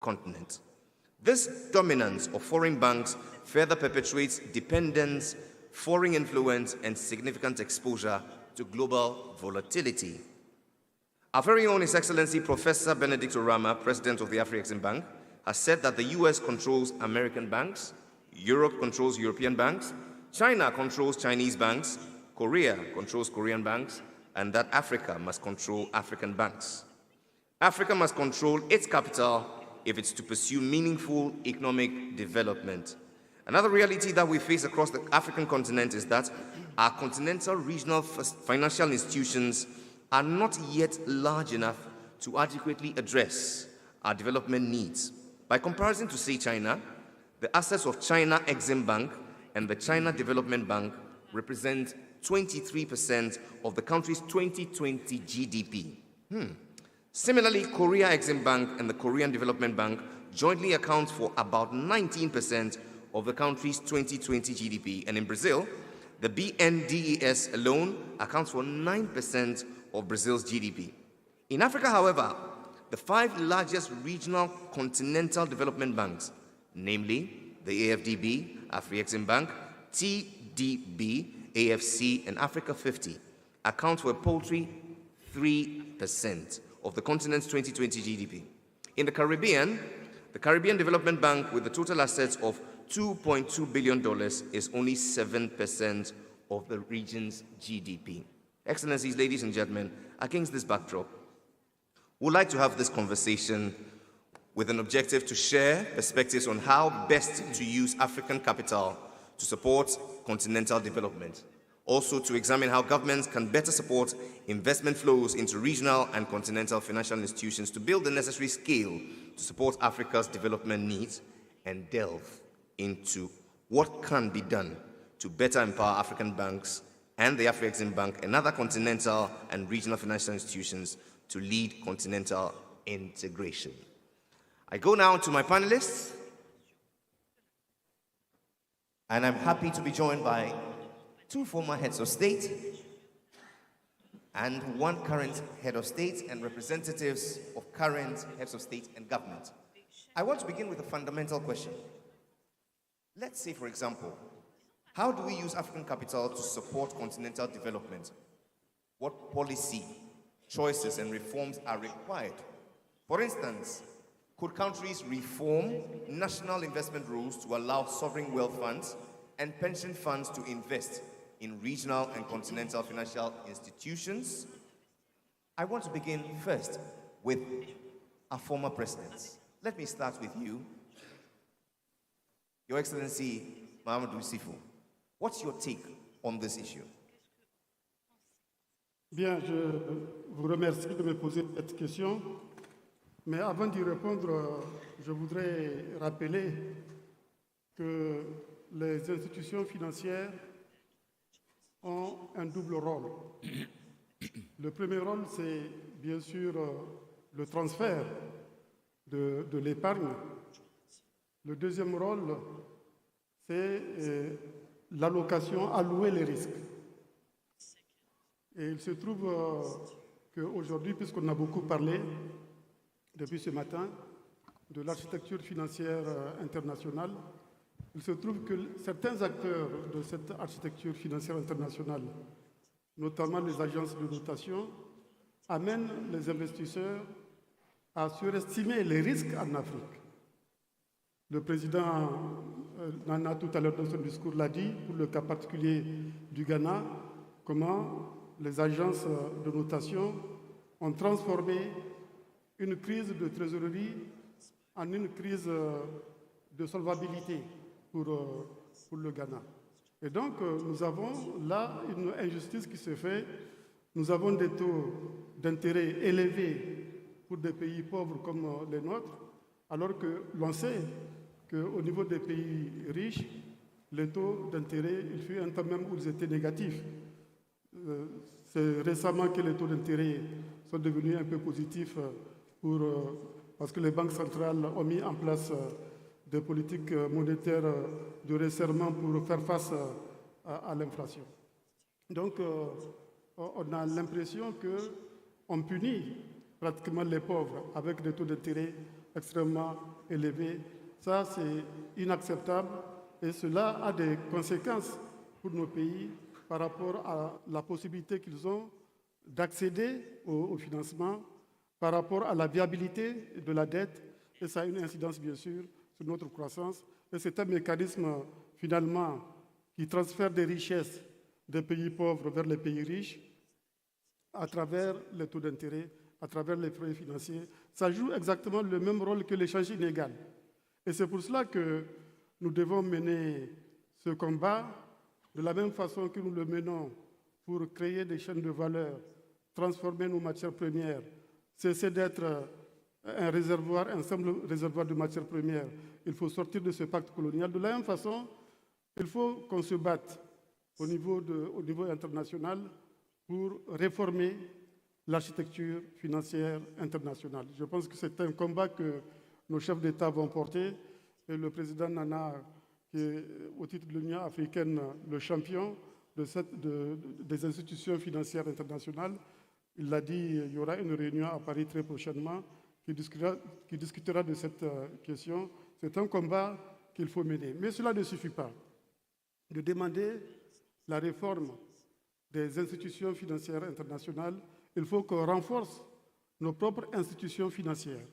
continent. This dominance of foreign banks further perpetuates dependence, foreign influence, and significant exposure to global volatility. Our very own His Excellency Professor Benedict Orama, President of the Afreximbank, has said that the US controls American banks, Europe controls European banks, China controls Chinese banks, Korea controls Korean banks, and that Africa must control African banks. Africa must control its capital if it's to pursue meaningful economic development. Another reality that we face across the African continent is that our continental regional financial institutions are not yet large enough to adequately address our development needs. By comparison to, say, China, the assets of China Exim Bank and the China Development Bank represent 23% of the country's 2020 GDP. Similarly, Korea Exim Bank and the Korean Development Bank jointly account for about 19% of the country's 2020 GDP. And in Brazil, the BNDES alone accounts for 9% of Brazil's GDP. In Africa, however, the 5 largest regional continental development banks, namely the AFDB, Afreximbank, TDB, AFC, and Africa 50, account for a paltry 3% of the continent's 2020 GDP. In the Caribbean Development Bank, with the total assets of $2.2 billion, is only 7% of the region's GDP. Excellencies, ladies and gentlemen, against this backdrop, we'd like to have this conversation with an objective to share perspectives on how best to use African capital to support continental development. Also to examine how governments can better support investment flows into regional and continental financial institutions to build the necessary scale to support Africa's development needs, and delve into what can be done to better empower African banks and the Afreximbank and other continental and regional financial institutions to lead continental integration. I go now to my panelists, and I'm happy to be joined by 2 former heads of state and 1 current head of state and representatives of current heads of state and government. I want to begin with a fundamental question. Let's say, for example, how do we use African capital to support continental development? What policy, choices, and reforms are required? For instance, could countries reform national investment rules to allow sovereign wealth funds and pension funds to invest in regional and continental financial institutions? I want to begin first with our former presidents. Let me start with you, Your Excellency Mahamadou Sifo. What's your take on this issue? Bien, je vous remercie de me poser cette question. Mais avant d'y répondre, je voudrais rappeler que les institutions financières ont un double rôle. Le premier rôle, c'est bien sûr le transfert de l'épargne. Le deuxième rôle, c'est l'allocation, allouer les risques. Et il se trouve qu'aujourd'hui, puisqu'on a beaucoup parlé depuis ce matin de l'architecture financière internationale, il se trouve que certains acteurs de cette architecture financière internationale, notamment les agences de notation, amènent les investisseurs à surestimer les risques en Afrique. Le président Nana, tout à l'heure dans son discours, l'a dit, pour le cas particulier du Ghana, comment les agences de notation ont transformé une crise de trésorerie en une crise de solvabilité pour le Ghana. Et donc, nous avons là une injustice qui se fait. Nous avons des taux d'intérêt élevés pour des pays pauvres comme les nôtres, alors que l'on sait qu'au niveau des pays riches, les taux d'intérêt, il fut un temps même où ils étaient négatifs. C'est récemment que les taux d'intérêt sont devenus un peu positifs parce que les banques centrales ont mis en place des politiques monétaires de resserrement pour faire face à l'inflation. Donc, on a l'impression qu'on punit pratiquement les pauvres avec des taux d'intérêt extrêmement élevés. Ça, c'est inacceptable et cela a des conséquences pour nos pays par rapport à la possibilité qu'ils ont d'accéder au financement, par rapport à la viabilité de la dette, et ça a une incidence bien sûr sur notre croissance. Et c'est un mécanisme finalement qui transfère des richesses des pays pauvres vers les pays riches à travers les taux d'intérêt, à travers les frais financiers. Ça joue exactement le même rôle que l'échange inégal. Et c'est pour cela que nous devons mener ce combat de la même façon que nous le menons pour créer des chaînes de valeur, transformer nos matières premières, cesser d'être un réservoir, un simple réservoir de matières premières. Il faut sortir de ce pacte colonial. De la même façon, il faut qu'on se batte au niveau international pour réformer l'architecture financière internationale. Je pense que c'est un combat que nos chefs d'État vont porter et le président Nana, qui est au titre de l'Union africaine le champion des institutions financières internationales, il l'a dit, il y aura une réunion à Paris très prochainement qui discutera de cette question. C'est un combat qu'il faut mener. Mais cela ne suffit pas. De demander la réforme des institutions financières internationales, il faut qu'on renforce nos propres institutions financières.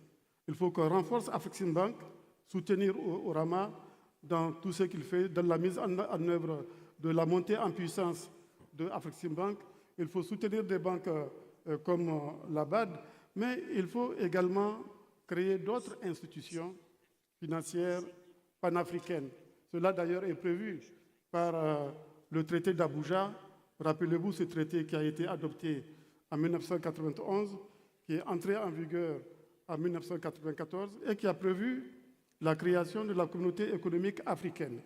Il faut qu'on renforce Afreximbank, soutenir Orama dans tout ce qu'il fait, dans la mise en œuvre de la montée en puissance de Afreximbank. Il faut soutenir des banques comme la BAD, mais il faut également créer d'autres institutions financières panafricaines. Cela d'ailleurs est prévu par le traité d'Abuja. Rappelez-vous ce traité qui a été adopté en 1991, qui est entré en vigueur en 1994 et qui a prévu la création de la communauté économique africaine.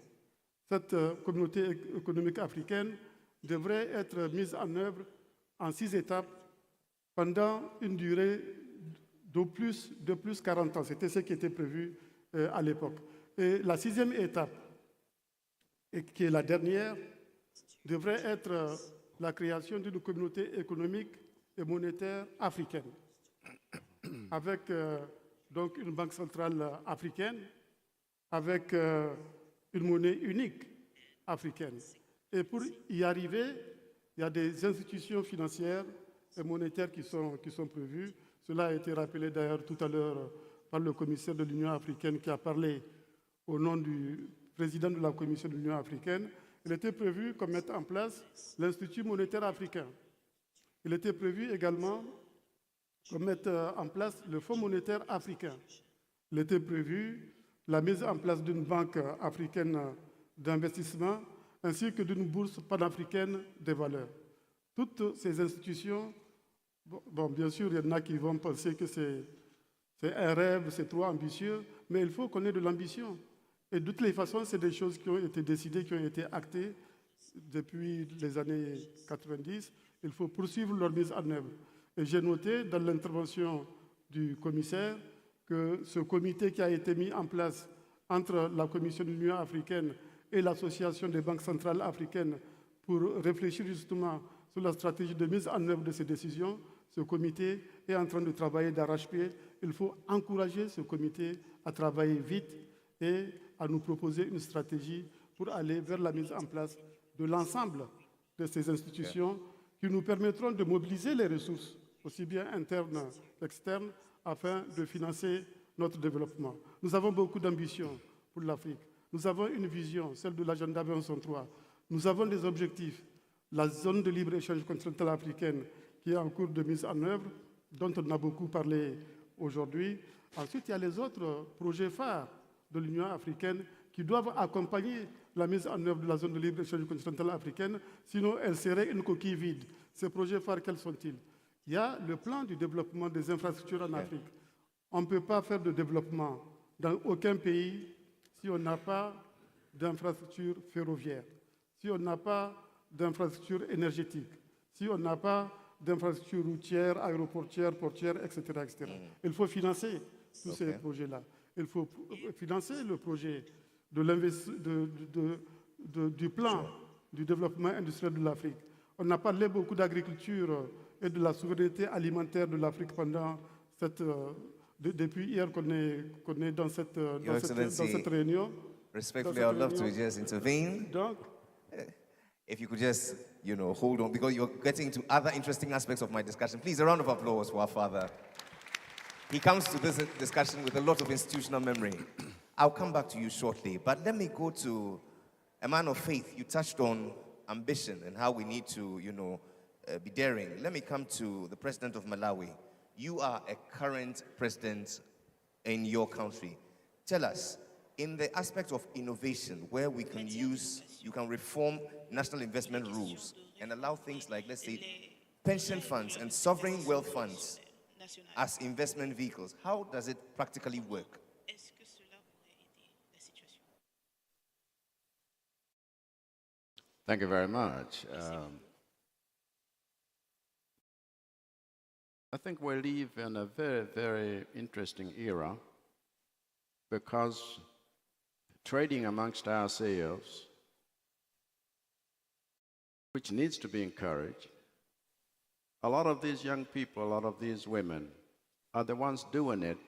Cette communauté économique africaine devrait être mise en œuvre en 6 étapes pendant une durée de plus 40 ans. C'était ce qui était prévu à l'époque. Et la 6e étape, et qui est la dernière, devrait être la création d'une communauté économique et monétaire africaine, avec donc une banque centrale africaine, avec une monnaie unique africaine. Et pour y arriver, il y a des institutions financières et monétaires qui sont prévues. Cela a été rappelé d'ailleurs tout à l'heure par le commissaire de l'Union africaine qui a parlé au nom du président de la Commission de l'Union africaine. Il était prévu qu'on mette en place l'Institut monétaire africain. Il était prévu également qu'on mette en place le Fonds monétaire africain. Il était prévu la mise en place d'une banque africaine d'investissement ainsi que d'une bourse panafricaine des valeurs. Toutes ces institutions, bien sûr, il y en a qui vont penser que c'est un rêve, c'est trop ambitieux, mais il faut qu'on ait de l'ambition. Et de toutes les façons, c'est des choses qui ont été décidées, qui ont été actées depuis les années 90. Il faut poursuivre leur mise en œuvre. Et j'ai noté dans l'intervention du commissaire que ce comité qui a été mis en place entre la Commission de l'Union africaine et l'Association des banques centrales africaines pour réfléchir justement sur la stratégie de mise en œuvre de ces décisions, ce comité est en train de travailler d'arrache-pied. Il faut encourager ce comité à travailler vite et à nous proposer une stratégie pour aller vers la mise en place de l'ensemble de ces institutions qui nous permettront de mobiliser les ressources, aussi bien internes qu'externes, afin de financer notre développement. Nous avons beaucoup d'ambition pour l'Afrique. Nous avons une vision, celle de l'agenda 2063. Nous avons des objectifs. La zone de libre-échange continentale africaine qui est en cours de mise en œuvre, dont on a beaucoup parlé aujourd'hui. Ensuite, il y a les autres projets phares de l'Union africaine qui doivent accompagner la mise en œuvre de la zone de libre-échange continentale africaine, sinon elle serait une coquille vide. Ces projets phares, quels sont-ils? Il y a le plan du développement des infrastructures en Afrique. On ne peut pas faire de développement dans aucun pays si on n'a pas d'infrastructures ferroviaires, si on n'a pas d'infrastructures énergétiques, si on n'a pas d'infrastructures routières, aéroportières, portières, etc. etc. Il faut financer tous ces projets-là. Il faut financer le projet du plan du développement industriel de l'Afrique. On a parlé beaucoup d'agriculture et de la souveraineté alimentaire de l'Afrique pendant cette depuis hier qu'on est dans cette Excellency, réunion. Respectfully, I would love to just intervene. Donc, If you could just, hold on, because you're getting to other interesting aspects of my discussion. Please, a round of applause for our father. He comes to this discussion with a lot of institutional memory. I'll come back to you shortly, but let me go to a man of faith. You touched on ambition and how we need to, be daring. Let me come to the president of Malawi. You are a current president in your country. Tell us, in the aspect of innovation, where we can you can reform national investment rules and allow things like, let's say, pension funds and sovereign wealth funds as investment vehicles. How does it practically work? Thank you very much. I think we live in a very, very interesting era because trading amongst ourselves, which needs to be encouraged, a lot of these young people, a lot of these women are the ones doing it,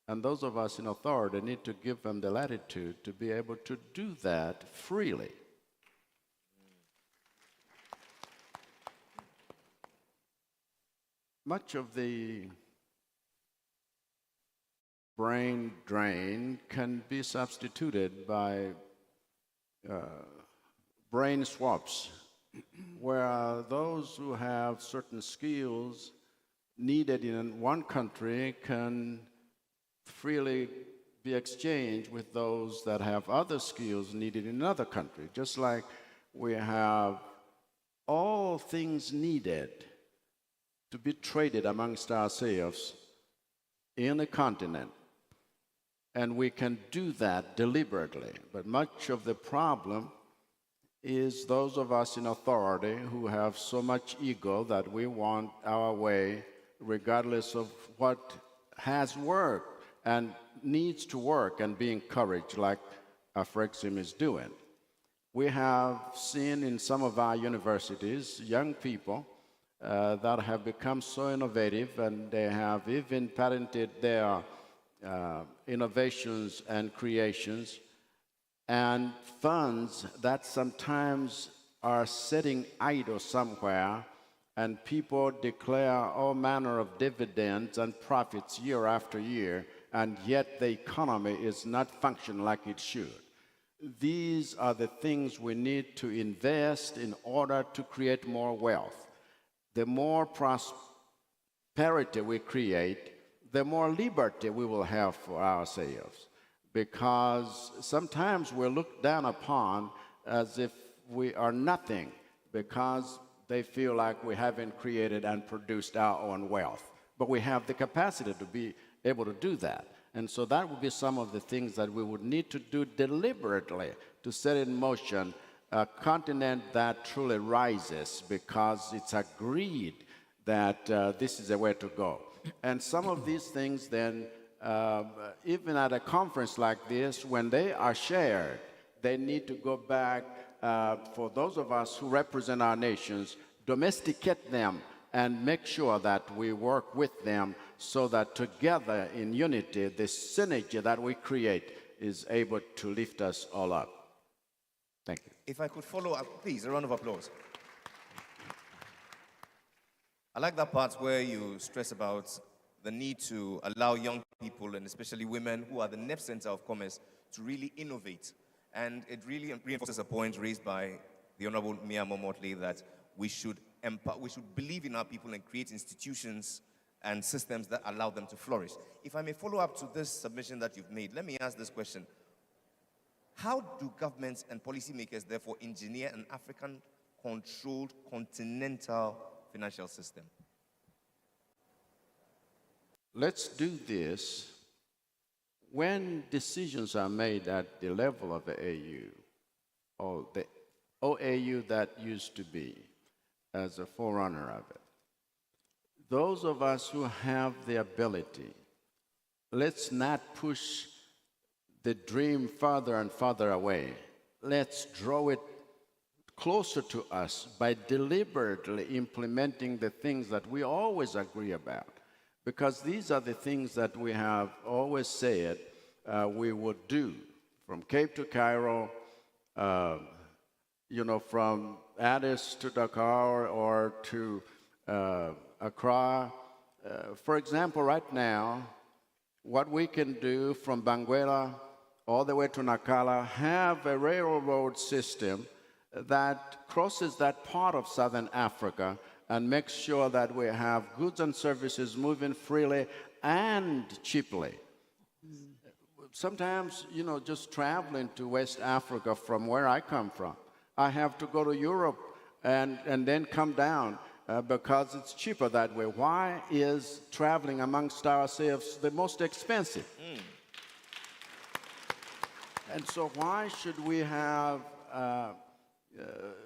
and those of us in authority need to give them the latitude to be able to do that freely. Much of the brain drain can be substituted by brain swaps, where those who have certain skills needed in one country can freely be exchanged with those that have other skills needed in another country, just like we have all things needed to be traded amongst ourselves in a continent. And we can do that deliberately. But much of the problem is those of us in authority who have so much ego that we want our way, regardless of what has worked and needs to work and be encouraged, like Afreximbank is doing. We have seen in some of our universities young people that have become so innovative, and they have even patented their innovations and creations, and funds that sometimes are sitting idle somewhere, and people declare all manner of dividends and profits year after year, and yet the economy is not functioning like it should. These are the things we need to invest in order to create more wealth. The more prosperity we create, the more liberty we will have for ourselves. Because sometimes we're looked down upon as if we are nothing, because they feel like we haven't created and produced our own wealth. But we have the capacity to be able to do that. And so that would be some of the things that we would need to do deliberately to set in motion a continent that truly rises, because it's agreed that this is the way to go. And some of these things then, even at a conference like this, when they are shared, they need to go back, for those of us who represent our nations, domesticate them and make sure that we work with them so that together in unity, the synergy that we create is able to lift us all up. Thank you. If I could follow up, please, a round of applause. I like that part where you stress about the need to allow young people, and especially women who are the next center of commerce, to really innovate. And it really reinforces a point raised by the Honorable Mia Momotli that we should believe in our people and create institutions and systems that allow them to flourish. If I may follow up to this submission that you've made, let me ask this question. How do governments and policymakers therefore engineer an African-controlled continental financial system? Let's do this when decisions are made at the level of the AU, or the OAU that used to be as a forerunner of it. Those of us who have the ability, let's not push the dream farther and farther away. Let's draw it closer to us by deliberately implementing the things that we always agree about. because these are the things that we have always said we would do. From Cape to Cairo, from Addis to Dakar or to Accra. For example, right now, what we can do from Banguela all the way to Nakala, have a railroad system that crosses that part of Southern Africa and makes sure that we have goods and services moving freely and cheaply. Sometimes, just traveling to West Africa from where I come from, I have to go to Europe and then come down because it's cheaper that way. Why is traveling amongst ourselves the most expensive? And so why should we have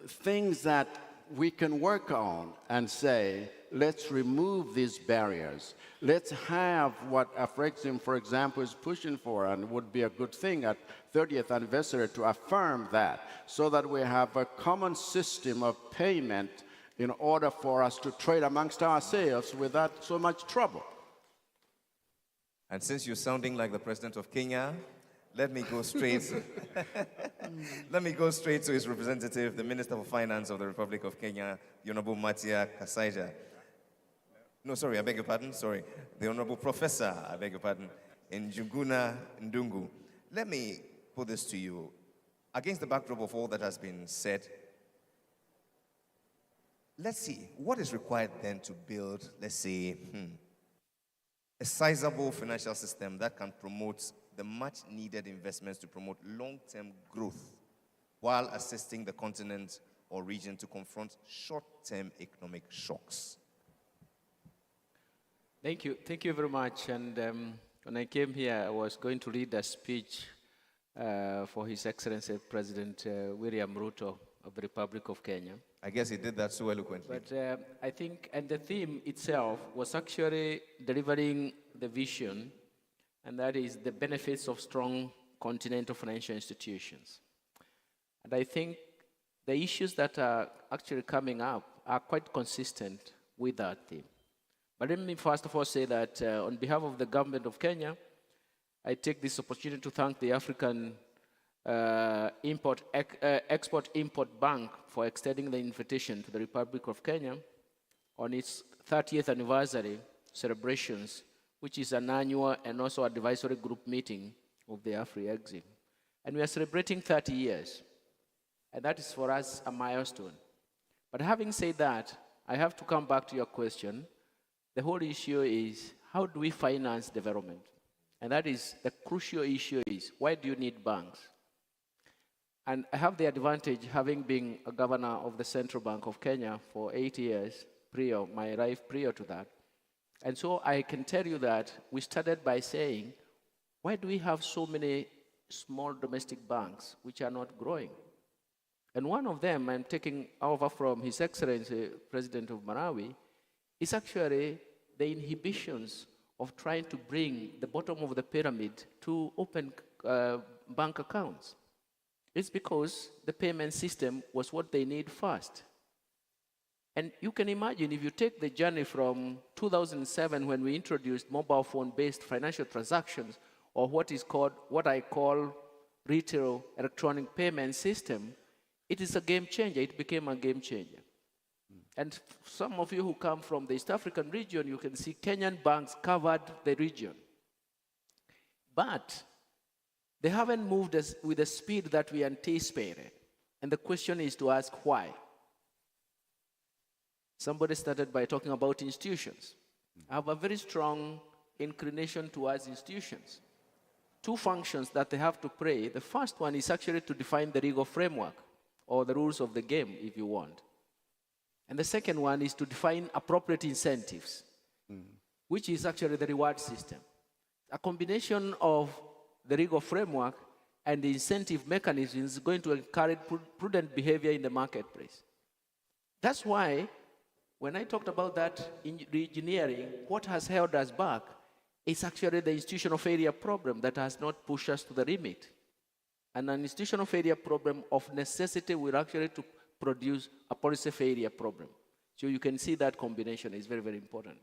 things that we can work on and say, let's remove these barriers. Let's have what Afrexim, for example, is pushing for, and would be a good thing at 30th anniversary to affirm that, so that we have a common system of payment in order for us to trade amongst ourselves without so much trouble. And since you're sounding like the president of Kenya, let me go straight. Let me go straight to his representative, the Minister for Finance of the Republic of Kenya, the Honorable Matia Kasaija. No, sorry, I beg your pardon. Sorry, the Honorable Professor, I beg your pardon, in Njuguna Ndungu. Let me put this to you. Against the backdrop of all that has been said, let's see, what is required then to build, let's say, a sizable financial system that can promote the much-needed investments to promote long-term growth while assisting the continent or region to confront short-term economic shocks? Thank you. Thank you very much. And when I came here, I was going to read a speech for His Excellency President William Ruto of the Republic of Kenya. I guess he did that so eloquently. But I think, and the theme itself was actually delivering the vision, and that is the benefits of strong continental financial institutions. And I think the issues that are actually coming up are quite consistent with that theme. But let me first of all say that on behalf of the government of Kenya, I take this opportunity to thank the African Export-Import Bank for extending the invitation to the Republic of Kenya on its 30th anniversary celebrations, which is an annual and also advisory group meeting of the Afreximbank. And we are celebrating 30 years. And that is for us a milestone. But having said that, I have to come back to your question. The whole issue is, how do we finance development? And that is, the crucial issue is, why do you need banks? And I have the advantage, having been a governor of the Central Bank of Kenya for 8 years, my life prior to that. And so I can tell you that we started by saying, why do we have so many small domestic banks which are not growing? And one of them, I'm taking over from His Excellency, President of Malawi, is actually the inhibitions of trying to bring the bottom of the pyramid to open bank accounts. It's because the payment system was what they need first. And you can imagine, if you take the journey from 2007, when we introduced mobile phone-based financial transactions, or what I call retail electronic payment system, it is a game changer. It became a game changer. And some of you who come from the East African region, you can see Kenyan banks covered the region. But they haven't moved with the speed that we anticipated. And the question is to ask why. Somebody started by talking about institutions. I have a very strong inclination towards institutions. Two functions that they have to play. The first one is actually to define the legal framework, or the rules of the game, if you want. And the second one is to define appropriate incentives, which is actually the reward system. A combination of the legal framework and the incentive mechanisms is going to encourage prudent behavior in the marketplace. That's why, when I talked about that in re-engineering, what has held us back is actually the institutional failure problem that has not pushed us to the limit. And an institutional failure problem of necessity will actually to produce a policy failure problem. So you can see that combination is very, very important.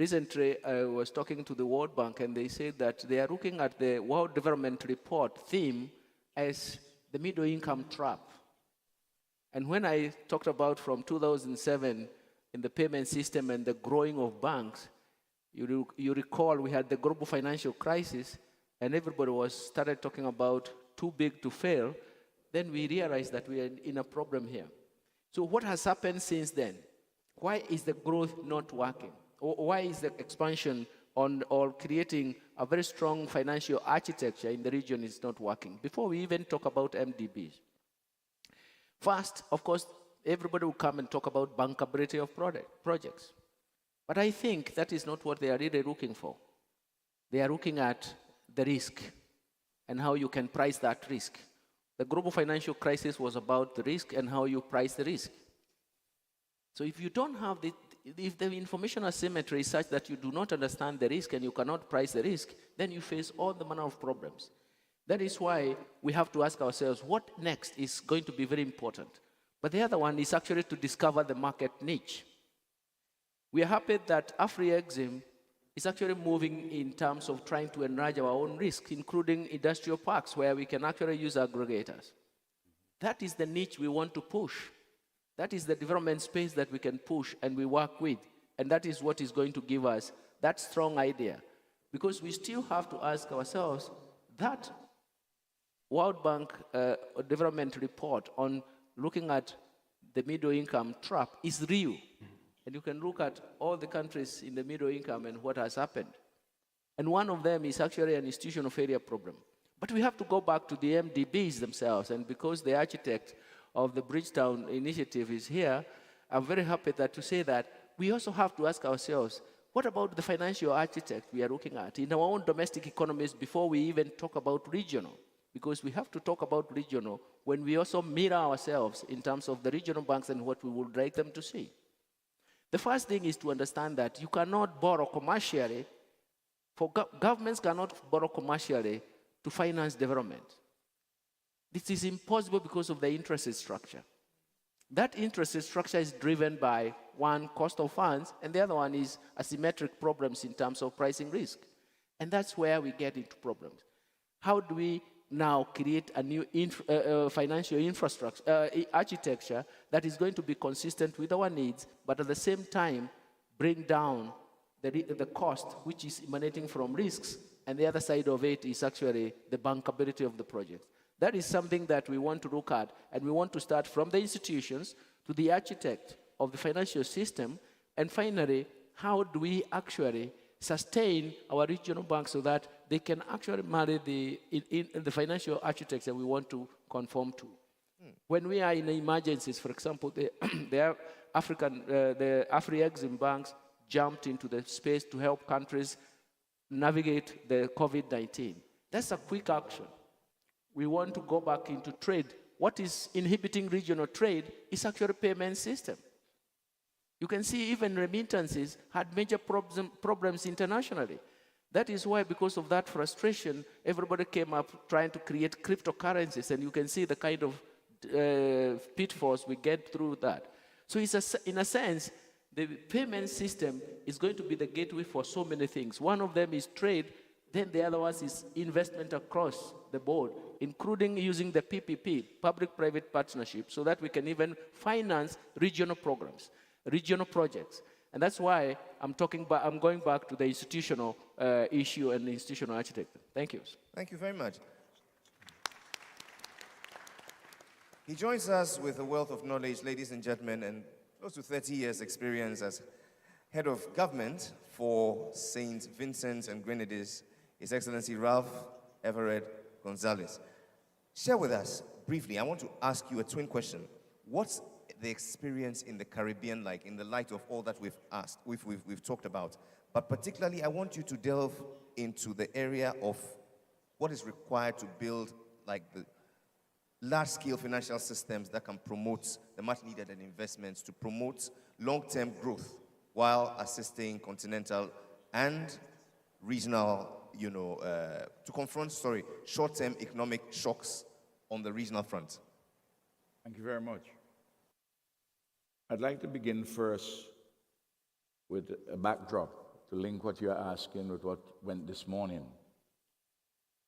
Recently, I was talking to the World Bank, and they said that they are looking at the World Development Report theme as the middle income trap. And when I talked about from 2007 in the payment system and the growing of banks, you recall we had the global financial crisis, and everybody started talking about too big to fail. Then we realized that we are in a problem here. So what has happened since then? Why is the growth not working? Or why is the expansion or creating a very strong financial architecture in the region is not working? Before we even talk about MDBs. First, of course, everybody will come and talk about bankability of projects. But I think that is not what they are really looking for. They are looking at the risk and how you can price that risk. The global financial crisis was about the risk and how you price the risk. So if you don't have if the information asymmetry is such that you do not understand the risk and you cannot price the risk, then you face all the manner of problems. That is why we have to ask ourselves, what next is going to be very important. But the other one is actually to discover the market niche. We are happy that Afreximbank is actually moving in terms of trying to enlarge our own risk, including industrial parks where we can actually use aggregators. That is the niche we want to push. That is the development space that we can push and we work with. And that is what is going to give us that strong idea. Because we still have to ask ourselves, that World Bank development report on looking at the middle income trap is real. And you can look at all the countries in the middle income and what has happened. And one of them is actually an institutional failure problem. But we have to go back to the MDBs themselves. And because the architect of the Bridgetown initiative is here, I'm very happy to say that we also have to ask ourselves, what about the financial architect we are looking at in our own domestic economies before we even talk about regional? Because we have to talk about regional when we also mirror ourselves in terms of the regional banks and what we would like them to see. The first thing is to understand that you cannot borrow commercially, governments cannot borrow commercially to finance development. This is impossible because of the interest rate structure. That interest rate structure is driven by, one, cost of funds, and the other one is asymmetric problems in terms of pricing risk. And that's where we get into problems. How do we now create a new financial infrastructure, architecture that is going to be consistent with our needs, but at the same time bring down the cost which is emanating from risks, and the other side of it is actually the bankability of the project. That is something that we want to look at, and we want to start from the institutions to the architect of the financial system, and finally, how do we actually sustain our regional banks so that they can actually marry the financial architecture we want to conform to. When we are in emergencies, for example, the Afreximbank jumped into the space to help countries navigate the COVID-19. That's a quick action. We want to go back into trade. What is inhibiting regional trade is actually payment system. You can see even remittances had major problems internationally. That is why, because of that frustration, everybody came up trying to create cryptocurrencies, and you can see the kind of pitfalls we get through that. So it's in a sense, the payment system is going to be the gateway for so many things. One of them is trade, then the other one is investment across the board, including using the PPP, public-private partnership, so that we can even finance regional programs, regional projects. And that's why I'm going back to the institutional issue and the institutional architecture. Thank you. Thank you very much. He joins us with a wealth of knowledge, ladies and gentlemen, and close to 30 years experience as head of government for St. Vincent and Grenadines, His Excellency Ralph Everett Gonzalez. Share with us briefly, I want to ask you a twin question. What's the experience in the Caribbean like in the light of all that we've talked about? But particularly, I want you to delve into the area of what is required to build like the large-scale financial systems that can promote the much-needed investments to promote long-term growth while assisting continental and regional, to confront, short-term economic shocks on the regional front. Thank you very much. I'd like to begin first with a backdrop to link what you're asking with what went this morning.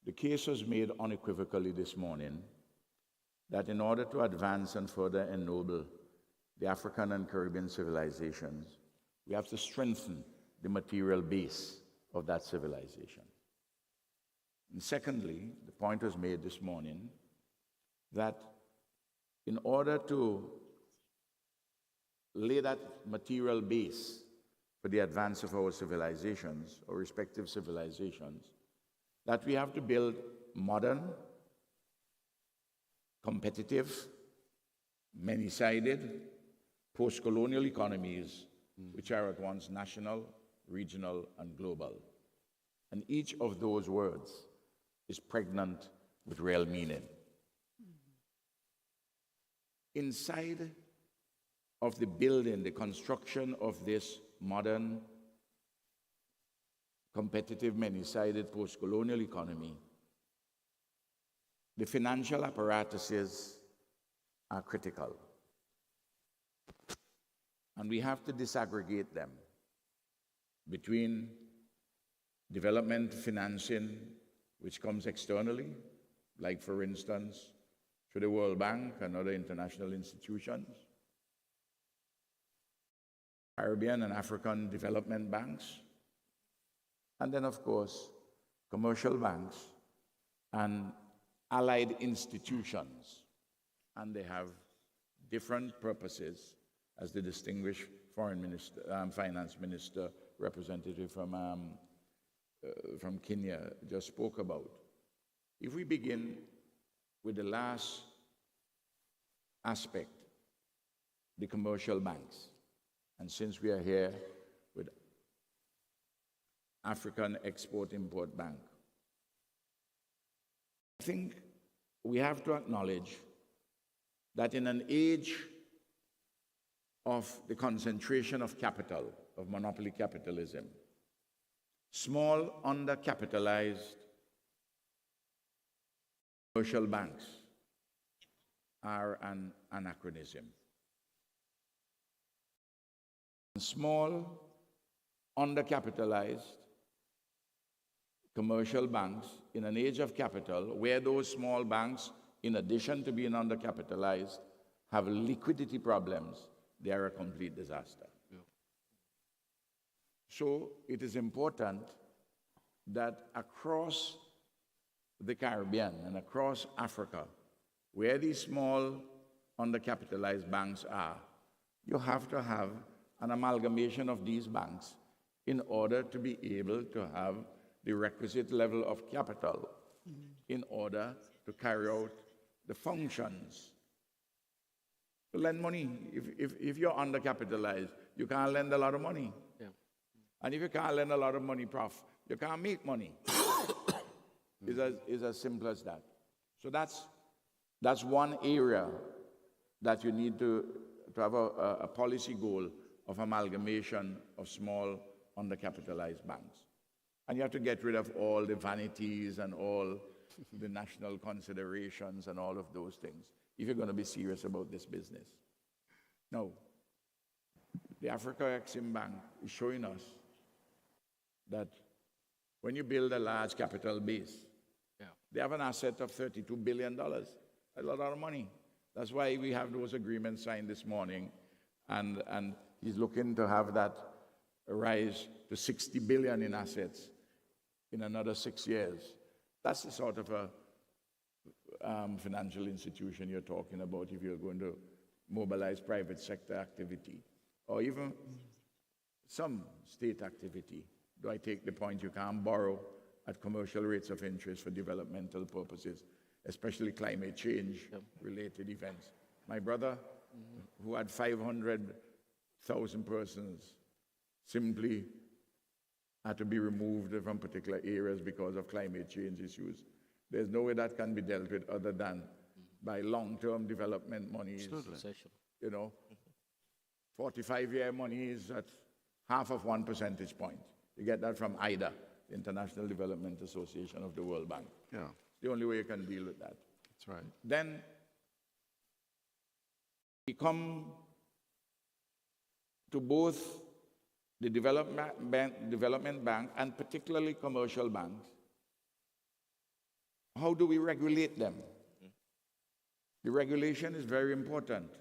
The case was made unequivocally this morning that in order to advance and further ennoble the African and Caribbean civilizations, we have to strengthen the material base of that civilization. And secondly, the point was made this morning that in order to lay that material base for the advance of our civilizations, our respective civilizations, that we have to build modern, competitive, many-sided, post-colonial economies which are at once national, regional, and global. And each of those words is pregnant with real meaning. Inside of the building, the construction of this modern, competitive, many-sided post-colonial economy, the financial apparatuses are critical. And we have to disaggregate them between development financing, which comes externally, like, for instance, through the World Bank and other international institutions, Caribbean and African development banks, and then, of course, commercial banks and allied institutions. And they have different purposes, as the distinguished finance minister representative from Kenya just spoke about. If we begin with the last aspect, the commercial banks, and since we are here with African Export-Import Bank, I think we have to acknowledge that in an age of the concentration of capital, of monopoly capitalism, small, undercapitalized commercial banks are an anachronism. Small, undercapitalized commercial banks in an age of capital, where those small banks, in addition to being undercapitalized, have liquidity problems, they are a complete disaster. Yeah. So it is important that across the Caribbean and across Africa, where these small, undercapitalized banks are, you have to have an amalgamation of these banks in order to be able to have the requisite level of capital in order to carry out the functions. To lend money, if you're undercapitalized, you can't lend a lot of money. Yeah. And if you can't lend a lot of money, Prof, you can't make money. It's as simple as that. So that's one area that you need to have a policy goal of amalgamation of small, undercapitalized banks. And you have to get rid of all the vanities and all the national considerations and all of those things if you're going to be serious about this business. Now, the Afreximbank is showing us that when you build a large capital base, they have an asset of $32 billion, a lot of money. That's why we have those agreements signed this morning, and he's looking to have that rise to $60 billion in assets in another 6 years. That's the sort of a financial institution you're talking about if you're going to mobilize private sector activity, or even some state activity. Do I take the point you can't borrow at commercial rates of interest for developmental purposes, especially climate change-related events? My brother, who had 500,000 persons, simply had to be removed from particular areas because of climate change issues. There's no way that can be dealt with other than by long-term development monies. You know, 45-year money is at half of 1 percentage point. You get that from IDA, the International Development Association of the World Bank. Yeah. The only way you can deal with that. That's right. Then we come to both the development bank, and particularly commercial banks, how do we regulate them? The regulation is very important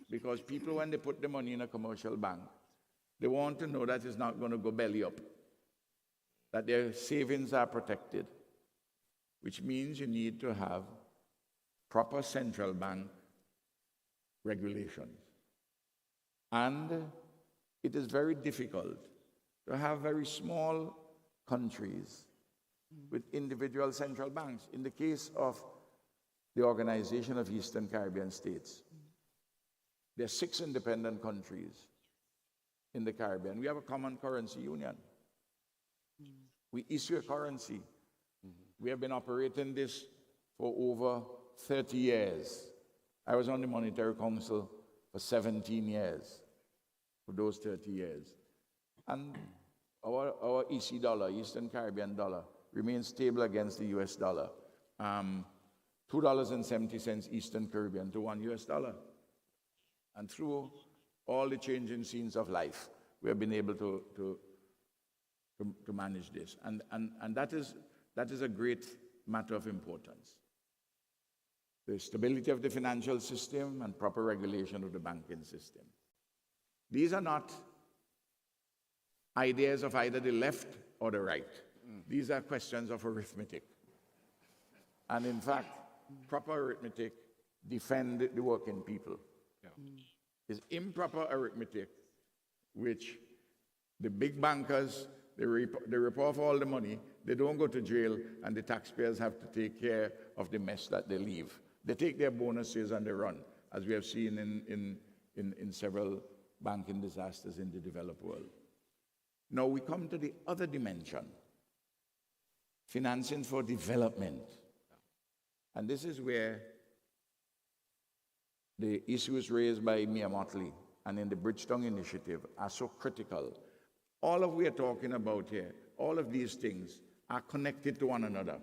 because people, when they put the money in a commercial bank, they want to know that it's not going to go belly up, that their savings are protected, which means you need to have proper central bank regulations. And it is very difficult to have very small countries with individual central banks. In the case of the Organization of Eastern Caribbean States, there are 6 independent countries in the Caribbean. We have a common currency union. We issue a currency. We have been operating this for over 30 years. I was on the Monetary Council for 17 years, for those 30 years. And our EC dollar, Eastern Caribbean dollar, remains stable against the US dollar. $2.70 Eastern Caribbean to $1 US. And through all the changing scenes of life, we have been able to manage this. And that is a great matter of importance. The stability of the financial system and proper regulation of the banking system. These are not ideas of either the left or the right. These are questions of arithmetic. And in fact, proper arithmetic defends the working people. It's improper arithmetic, which the big bankers, they rip off all the money, they don't go to jail, and the taxpayers have to take care of the mess that they leave. They take their bonuses and they run, as we have seen in several banking disasters in the developed world. Now we come to the other dimension, financing for development. And this is where the issues raised by Mia Motley and in the Bridgetown Initiative are so critical. All of we are talking about here, all of these things are connected to one another.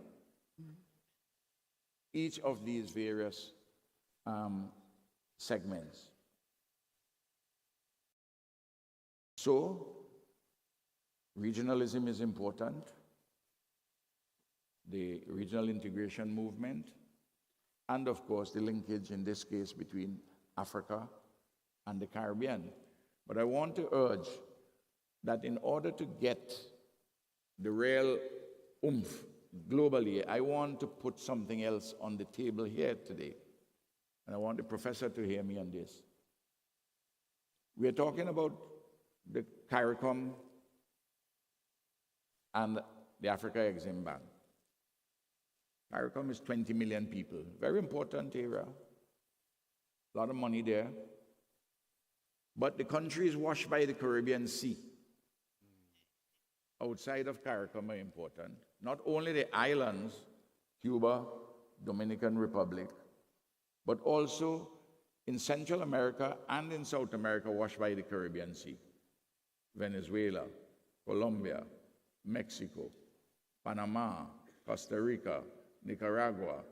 Each of these various segments. So, regionalism is important. The regional integration movement, and of course the linkage in this case between Africa and the Caribbean. But I want to urge that in order to get the real oomph globally, I want to put something else on the table here today. And I want the professor to hear me on this. We are talking about the CARICOM and the Afreximbank. CARICOM is 20 million people. Very important area. A lot of money there. But the country is washed by the Caribbean Sea. Outside of CARICOM are important. Not only the islands, Cuba, Dominican Republic, but also in Central America and in South America washed by the Caribbean Sea. Venezuela, Colombia, Mexico, Panama, Costa Rica, Nicaragua,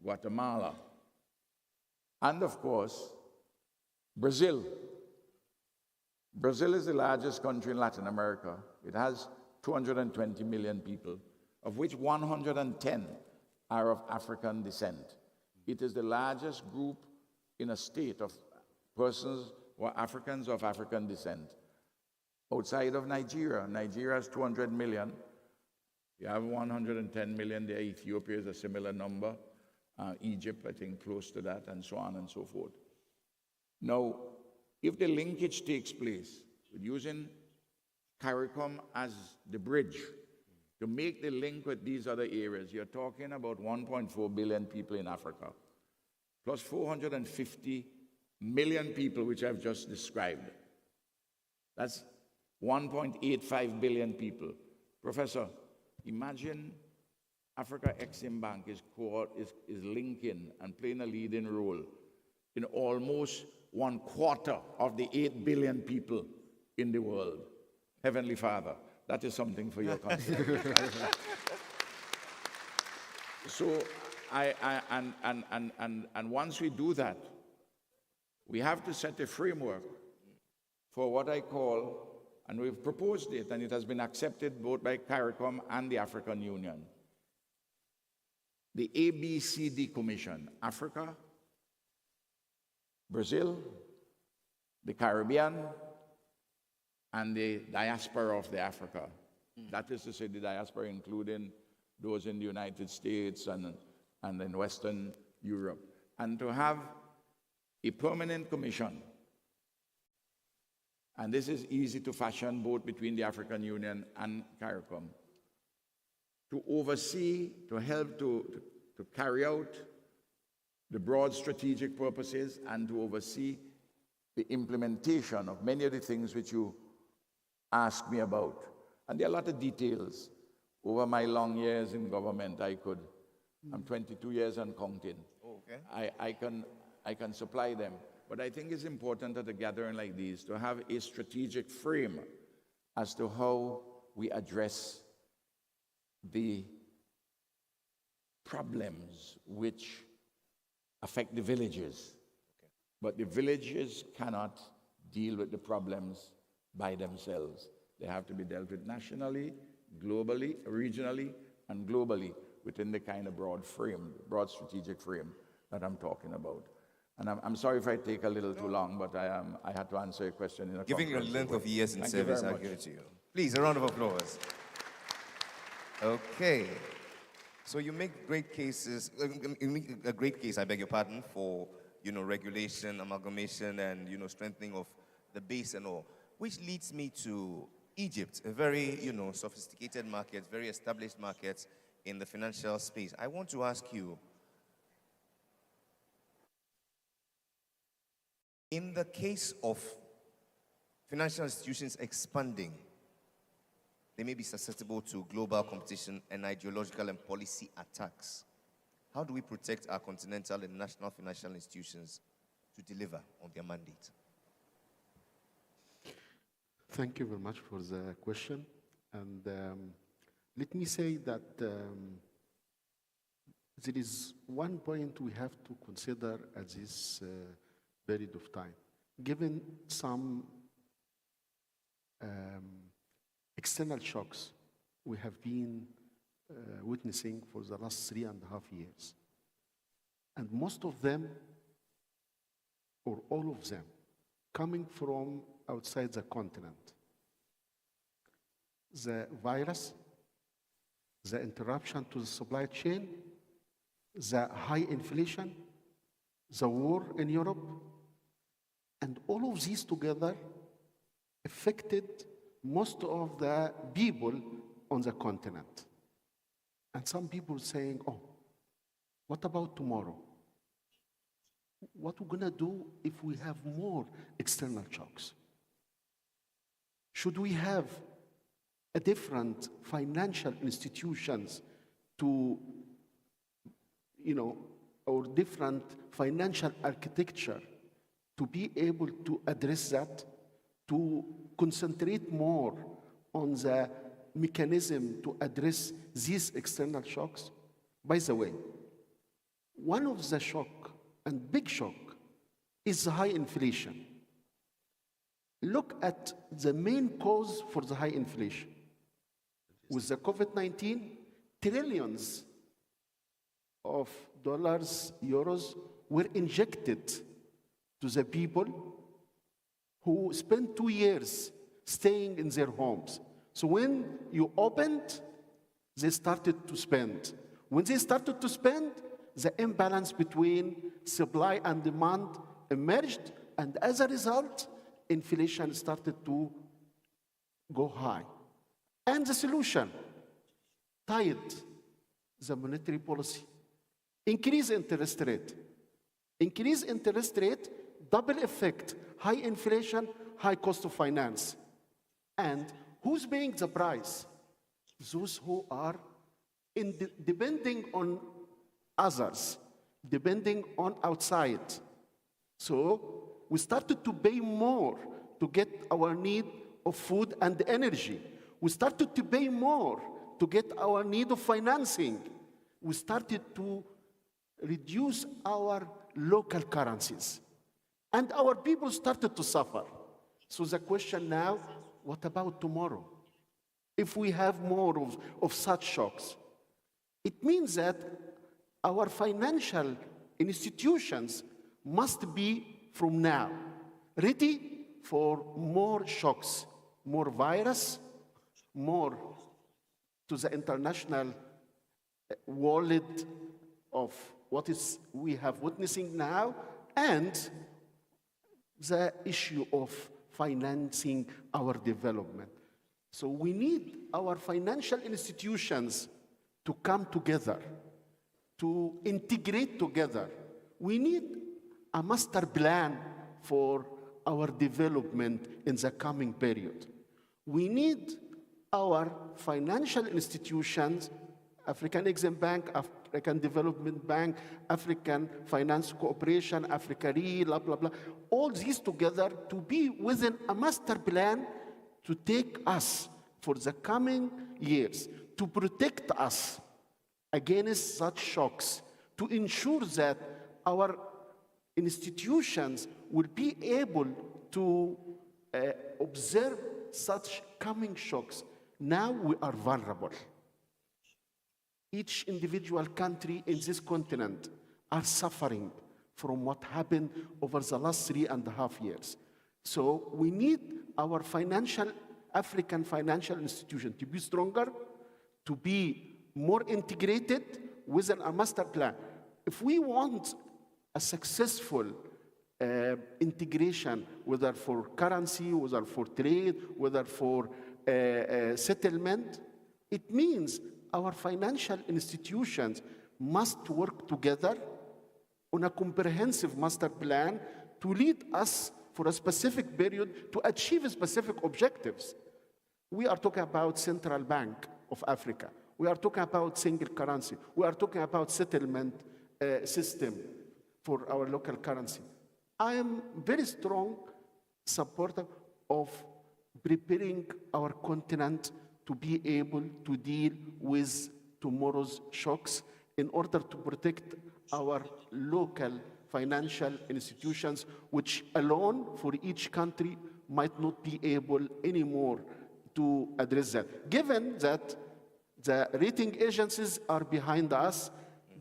Guatemala, and of course, Brazil. Brazil is the largest country in Latin America. It has 220 million people, of which 110 are of African descent. It is the largest group in a state of persons who are Africans of African descent. Outside of Nigeria, Nigeria has 200 million. You have 110 million there. Ethiopia is a similar number. Egypt, I think, close to that, and so on and so forth. Now, if the linkage takes place with using CARICOM as the bridge to make the link with these other areas, you're talking about 1.4 billion people in Africa, plus 450 million people, which I've just described. That's 1.85 billion people. Professor, imagine Afreximbank is linking and playing a leading role in almost 1/4 of the 8 billion people in the world. Heavenly Father, that is something for your country. So, and once we do that, we have to set a framework for what I call, and we've proposed it, and it has been accepted both by CARICOM and the African Union, the ABCD Commission: Africa, Brazil, the Caribbean, and the diaspora of the Africa. That is to say, the diaspora including those in the United States and in Western Europe. And to have a permanent commission, and this is easy to fashion both between the African Union and CARICOM, to oversee, to help to carry out the broad strategic purposes and to oversee the implementation of many of the things which you asked me about. And there are a lot of details. Over my long years in government, I'm 22 years and counting. Oh, okay. I can supply them. But I think it's important at a gathering like this to have a strategic frame as to how we address the problems which affect the villages. Okay. But the villages cannot deal with the problems by themselves. They have to be dealt with nationally, globally, regionally, and globally within the kind of broad frame, broad strategic frame that I'm talking about. And I'm sorry if I take a little too long, but I had to answer your question in a Giving you a length of years in Thank you service, very I'll give much. it to you. Please, a round of applause. Okay. So you make great cases, you make a great case, I beg your pardon, for, regulation, amalgamation, and, strengthening of the base and all, which leads me to Egypt, a very, sophisticated market, very established market in the financial space. I want to ask you, in the case of financial institutions expanding, they may be susceptible to global competition and ideological and policy attacks. How do we protect our continental and national financial institutions to deliver on their mandate? Thank you very much for the question. And let me say that there is one point we have to consider at this period of time. Given some external shocks we have been witnessing for the last 3.5 years, and most of them, or all of them, coming from outside the continent. The virus, the interruption to the supply chain, the high inflation, the war in Europe, and all of these together affected most of the people on the continent. And some people saying, oh, what about tomorrow? What are we gonna do if we have more external shocks? Should we have a different financial institutions to, or different financial architecture to be able to address that, to concentrate more on the mechanism to address these external shocks? By the way, one of the shock and big shock is the high inflation. Look at the main cause for the high inflation. With the COVID-19, trillions of dollars, euros were injected to the people who spent 2 years staying in their homes. So when you opened, they started to spend. When they started to spend, the imbalance between supply and demand emerged, and as a result, inflation started to go high. And the solution, tied the monetary policy. Increase interest rate. Increase interest rate, double effect, high inflation, high cost of finance. And who's paying the price? Those who are depending on others, depending on outside. So we started to pay more to get our need of food and energy. We started to pay more to get our need of financing. We started to reduce our local currencies. And our people started to suffer. So the question now, what about tomorrow? If we have more of such shocks, it means that our financial institutions must be, from now, ready for more shocks, more virus, more to the international world of what is we have witnessing now, and the issue of financing our development. So we need our financial institutions to come together, to integrate together. We need a master plan for our development in the coming period. We need our financial institutions, Afreximbank, African Development Bank, African Finance Cooperation, Africa, blah, blah, blah, all these together to be within a master plan to take us for the coming years, to protect us against such shocks, to ensure that our institutions will be able to observe such coming shocks. Now we are vulnerable. Each individual country in this continent are suffering from what happened over the last 3.5 years. So we need our African financial institution to be stronger, to be more integrated within a master plan. If we want a successful integration, whether for currency, whether for trade, whether for settlement, it means our financial institutions must work together on a comprehensive master plan to lead us for a specific period to achieve specific objectives. We are talking about Central Bank of Africa. We are talking about single currency. We are talking about settlement system for our local currency. I am very strong supporter of preparing our continent to be able to deal with tomorrow's shocks in order to protect our local financial institutions, which alone for each country might not be able anymore to address that. Given that the rating agencies are behind us,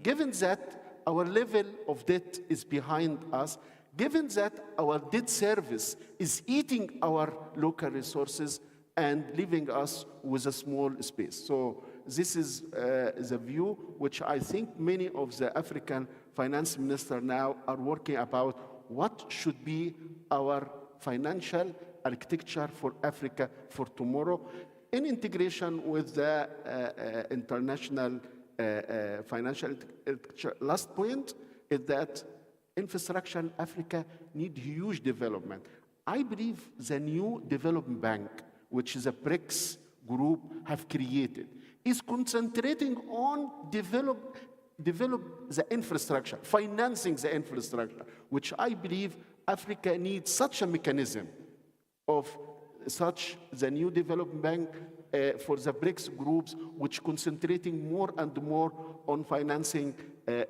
given that our level of debt is behind us, given that our debt service is eating our local resources and leaving us with a small space. So this is the view which I think many of the African finance ministers now are working about. What should be our financial architecture for Africa for tomorrow in integration with the international financial architecture. Last point is that infrastructure in Africa need huge development. I believe the new development bank, which is a BRICS group have created, is concentrating on develop the infrastructure, financing the infrastructure, which I believe Africa needs such a mechanism of such the new development bank for the BRICS groups, which concentrating more and more on financing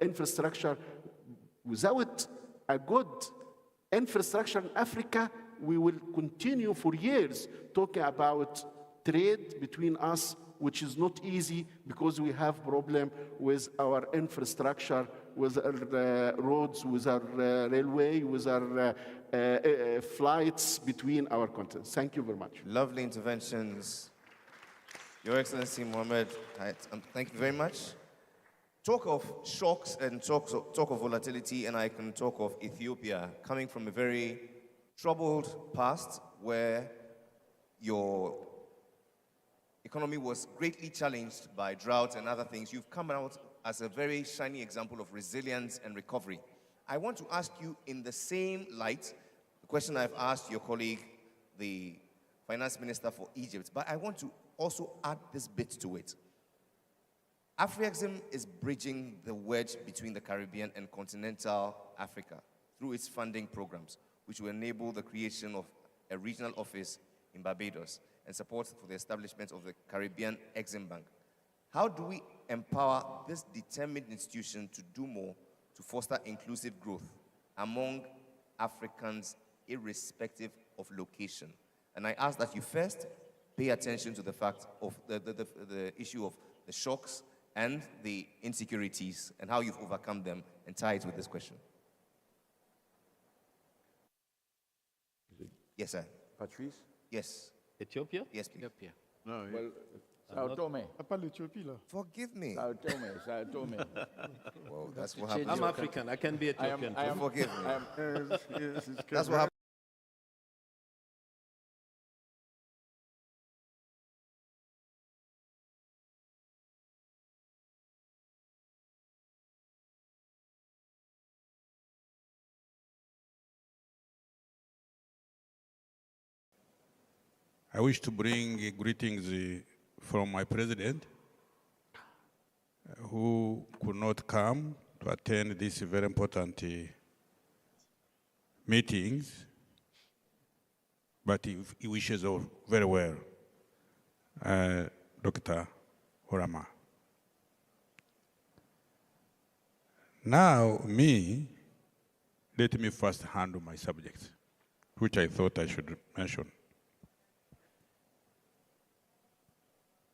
infrastructure. Without a good infrastructure in Africa, we will continue for years talking about trade between us, which is not easy because we have problem with our infrastructure, with our roads, with our railway, with our flights between our continents. Thank you very much. Lovely interventions. Your Excellency Mohammed, thank you very much. Talk of shocks and talk of volatility, and I can talk of Ethiopia coming from a very troubled past where your economy was greatly challenged by drought and other things. You've come out as a very shining example of resilience and recovery. I want to ask you in the same light, the question I've asked your colleague, the finance minister for Egypt, but I want to also add this bit to it. Afrexim is bridging the wedge between the Caribbean and continental Africa through its funding programs, which will enable the creation of a regional office in Barbados and support for the establishment of the Caribbean Eximbank. How do we empower this determined institution to do more to foster inclusive growth among Africans, irrespective of location. And I ask that you first pay attention to the fact of the issue of the shocks and the insecurities and how you've overcome them, and tie it with this question. Yes, sir. Patrice? Yes. Ethiopia? Yes, please. Ethiopia. No, Well, Sao Tome. Pas l'Éthiopie, là. Forgive me. Sao Tome. Sao Tome. Well, that's what change happens. I'm African. I can be Ethiopian. too. Forgive me. I am, That's what happens. I wish to bring greetings from my president, who could not come to attend these very important meetings, but he wishes all very well, Dr. Orama. Now, let me first handle my subjects, which I thought I should mention.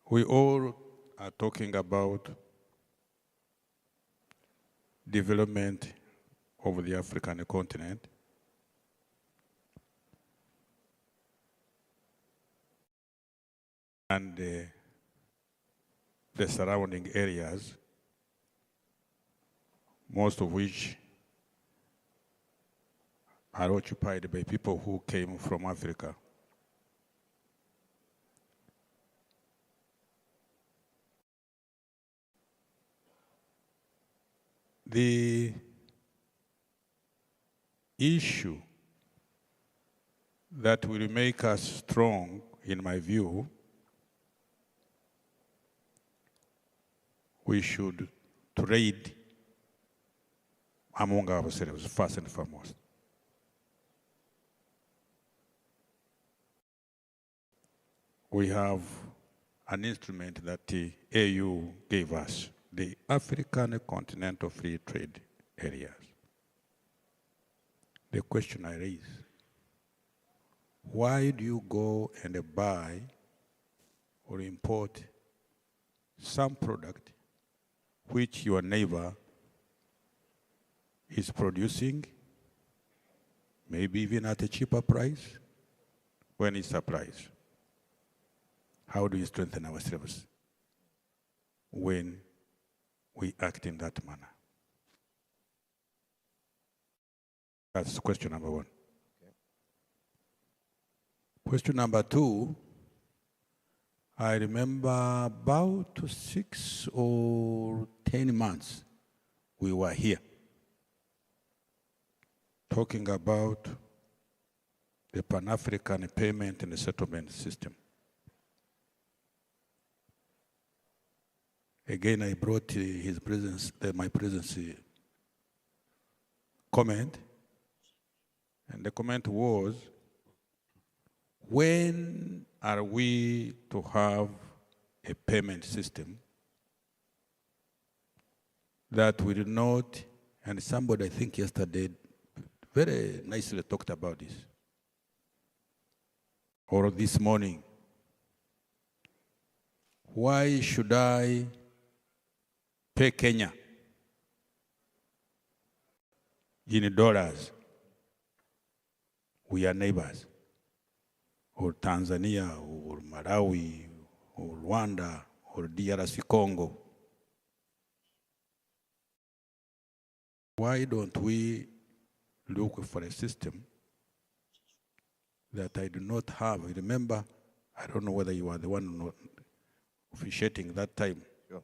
We all are talking about development of the African continent. And the surrounding areas, most of which are occupied by people who came from Africa. The issue that will make us strong, in my view, we should trade among ourselves, first and foremost. We have an instrument that the AU gave us, the African Continental Free Trade Areas. The question I raise, why do you go and buy or import some product which your neighbor is producing, maybe even at a cheaper price, when it supplies? How do we strengthen ourselves when we act in that manner? That's question number one. Okay. Question number two, I remember about 6 or 10 months we were here talking about the Pan-African payment and settlement system. Again, I brought his presence, my presence comment, and the comment was, when are we to have a payment system that will not, and somebody I think yesterday very nicely talked about this, or this morning, why should I pay Kenya in dollars? We are neighbors. Or Tanzania, or Malawi, or Rwanda, or DRC Congo. Why don't we look for a system that I do not have? Remember, I don't know whether you are the one officiating that time. Sure.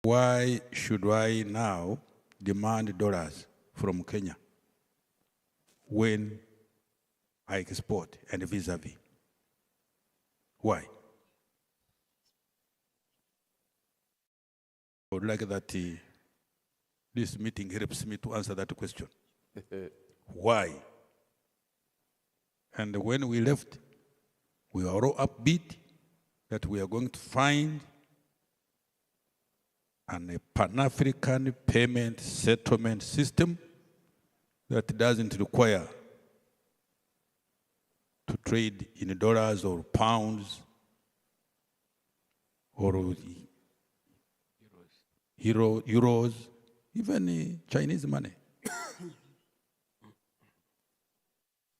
Why should I now demand dollars from Kenya when I export and vis-a-vis? Why? I would like that this meeting helps me to answer that question. Why? And when we left, we were all upbeat that we are going to find a Pan-African payment settlement system that doesn't require to trade in dollars or pounds or euros, even Chinese money.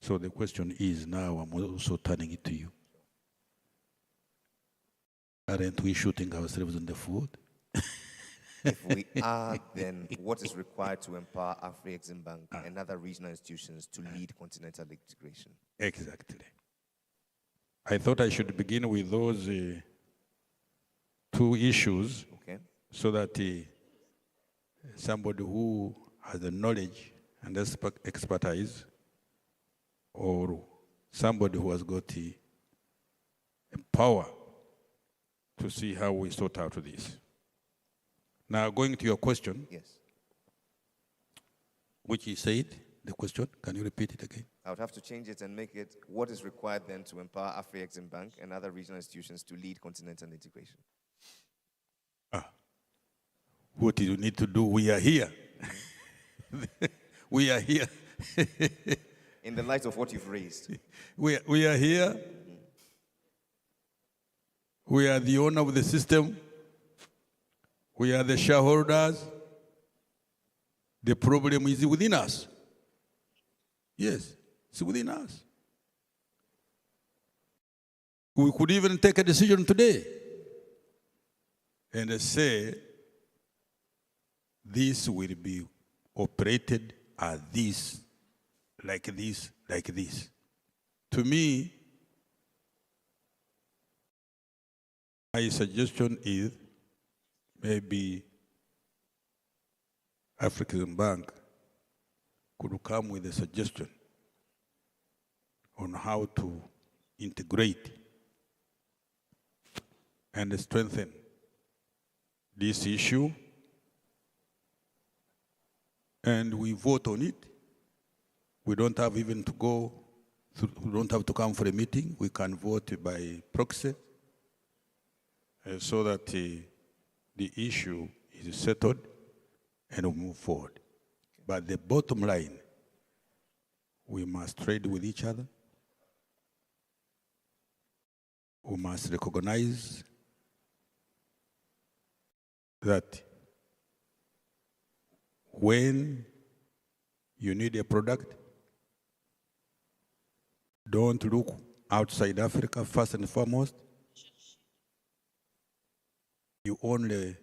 So the question is now, I'm also turning it to you. Aren't we shooting ourselves in the foot? If we are, then what is required to empower Afreximbank and other regional institutions to lead continental integration? Exactly. I thought I should begin with those two issues, Okay. so that somebody who has the knowledge and expertise, or somebody who has got the power to see how we sort out this. Now, going to your question, Yes. which you said, the question, can you repeat it again? I would have to change it and make it what is required then to empower Afreximbank and other regional institutions to lead continental integration. What do you need to do? We are here. We are here. In the light of what you've raised. We are here. We are the owner of the system. We are the shareholders. The problem is within us. Yes, it's within us. We could even take a decision today and say, this will be operated as this, like this, like this. To me, my suggestion is maybe Afreximbank could come with a suggestion on how to integrate and strengthen this issue, and we vote on it. We don't have even to go, we don't have to come for a meeting. We can vote by proxy, so that the issue is settled and we move forward. But the bottom line, we must trade with each other. We must recognize that when you need a product, don't look outside Africa first and foremost. You only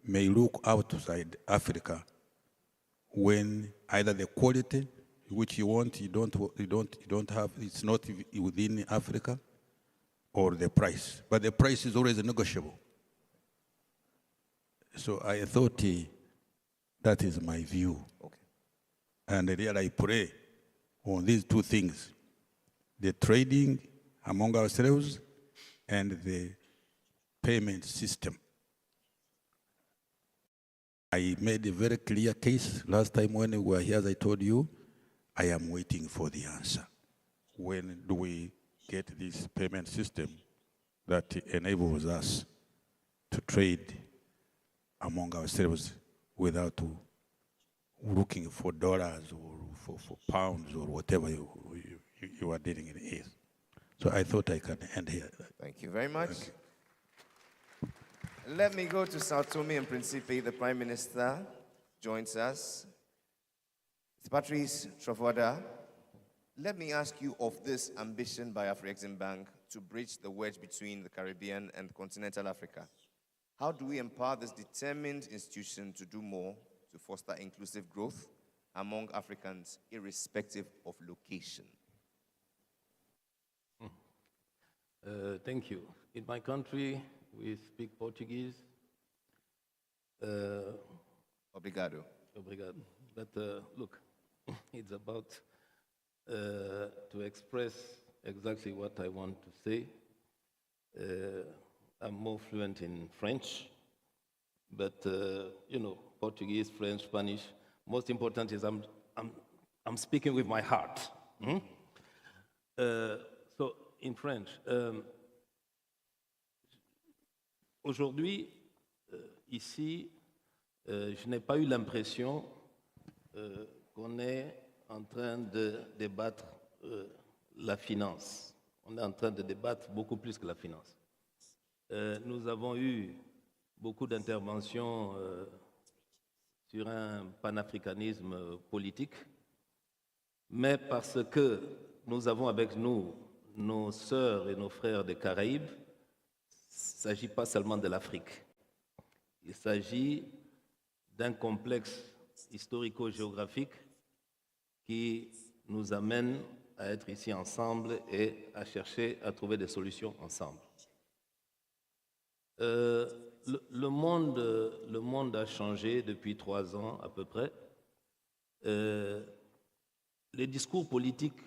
may look outside Africa when either the quality which you want, you don't have, it's not within Africa, or the price. But the price is always negotiable. So I thought that is my view. Okay. And really I pray on these two things, the trading among ourselves and the payment system. I made a very clear case last time when we were here, as I told you, I am waiting for the answer. When do we get this payment system that enables us to trade among ourselves without looking for dollars or for pounds or whatever you are dealing in it. So I thought I can end here. Thank you very much. Let me go to Sao Tome and Principe. The Prime Minister joins us. Patrice Trovoada, let me ask you of this ambition by Afreximbank to bridge the wedge between the Caribbean and continental Africa. How do we empower this determined institution to do more to foster inclusive growth among Africans, irrespective of location? Thank you. In my country, we speak Portuguese. Obrigado. Obrigado. But look, it's about to express exactly what I want to say. I'm more fluent in French, but Portuguese, French, Spanish. Most important is I'm speaking with my heart. So in French, aujourd'hui, ici, je n'ai pas eu l'impression qu'on est en train de débattre la finance. On est en train de débattre beaucoup plus que la finance. Nous avons eu beaucoup d'interventions sur un panafricanisme politique, mais parce que nous avons avec nous nos sœurs et nos frères des Caraïbes, il ne s'agit pas seulement de l'Afrique. Il s'agit d'un complexe historico-géographique qui nous amène à être ici ensemble et à chercher à trouver des solutions ensemble. Le monde a changé depuis 3 ans à peu près. Les discours politiques